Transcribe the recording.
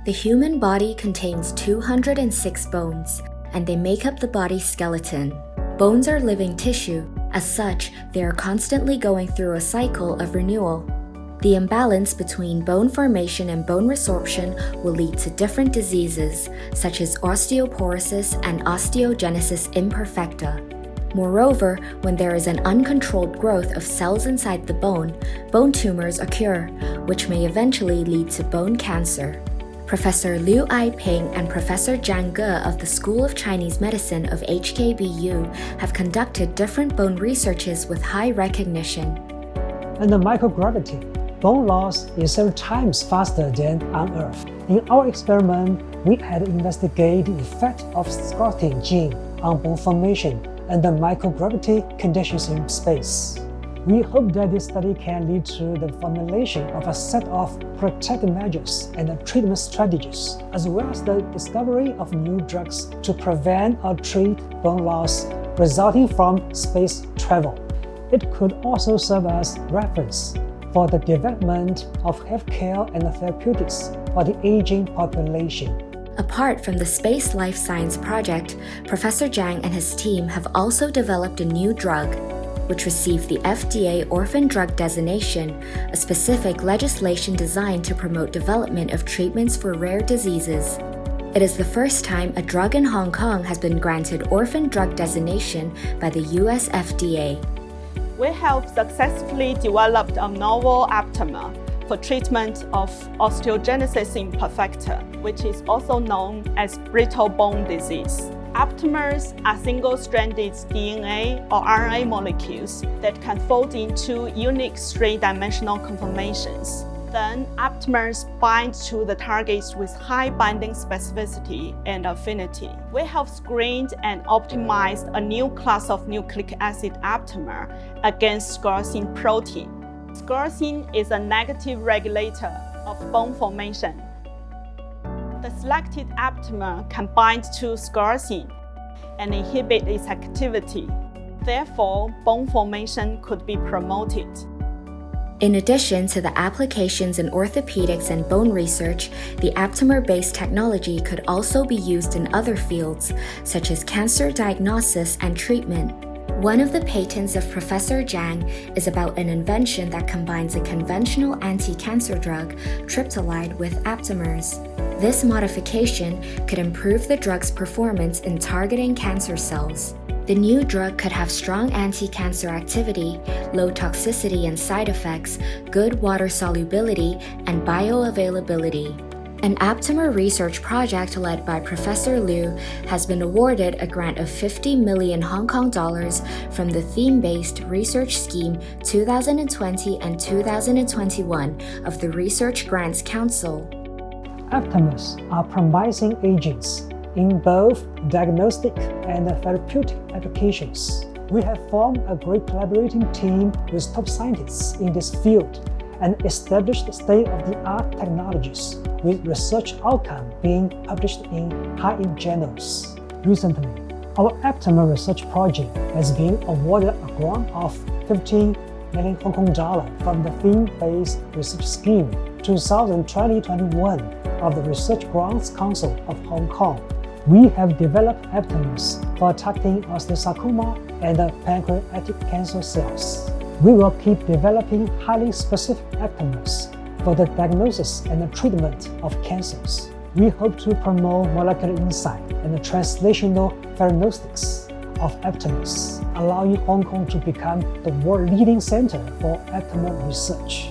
The human body contains 206 bones, and they make up the body's skeleton. Bones are living tissue. As such, they are constantly going through a cycle of renewal. The imbalance between bone formation and bone resorption will lead to different diseases, such as osteoporosis and osteogenesis imperfecta. Moreover, when there is an uncontrolled growth of cells inside the bone tumors occur, which may eventually lead to bone cancer. Professor Liu Aiping and Professor Zhang Ge of the School of Chinese Medicine of HKBU have conducted different bone researches with high recognition. Under microgravity, bone loss is several times faster than on Earth. In our experiment, we had investigated the effect of scarcity gene on bone formation under microgravity conditions in space. We hope that this study can lead to the formulation of a set of protective measures and treatment strategies, as well as the discovery of new drugs to prevent or treat bone loss resulting from space travel. It could also serve as reference for the development of healthcare and therapeutics for the aging population. Apart from the Space Life Science Project, Professor Zhang and his team have also developed a new drug, which received the FDA Orphan Drug Designation, a specific legislation designed to promote development of treatments for rare diseases. It is the first time a drug in Hong Kong has been granted Orphan Drug Designation by the US FDA. We have successfully developed a novel Aptamer for treatment of osteogenesis imperfecta, which is also known as brittle bone disease. Aptamers are single-stranded DNA or RNA molecules that can fold into unique three-dimensional conformations. Then, aptamers bind to the targets with high binding specificity and affinity. We have screened and optimized a new class of nucleic acid aptamer against sclerostin protein. Sclerostin is a negative regulator of bone formation. The selected aptamer can bind to sclerostin and inhibit its activity. Therefore, bone formation could be promoted. In addition to the applications in orthopedics and bone research, the Aptamer-based technology could also be used in other fields, such as cancer diagnosis and treatment. One of the patents of Professor Zhang is about an invention that combines a conventional anti-cancer drug, triptolide, with aptamers. This modification could improve the drug's performance in targeting cancer cells. The new drug could have strong anti-cancer activity, low toxicity and side effects, good water solubility, and bioavailability. An Aptamer research project led by Professor Liu has been awarded a grant of 50 million Hong Kong dollars from the Theme-Based Research Scheme 2020 and 2021 of the Research Grants Council. Aptamers are promising agents in both diagnostic and therapeutic applications. We have formed a great collaborating team with top scientists in this field and established state-of-the-art technologies with research outcome being published in high-end journals. Recently, our Aptamer research project has been awarded a grant of 15 million Hong Kong dollar from the Theme-Based Research Scheme 2020-21 of the Research Grants Council of Hong Kong. We have developed aptamers for targeting osteosarcoma and pancreatic cancer cells. We will keep developing highly specific aptamers for the diagnosis and the treatment of cancers. We hope to promote molecular insight and the translational theranostics of aptamers, allowing Hong Kong to become the world leading center for aptamer research.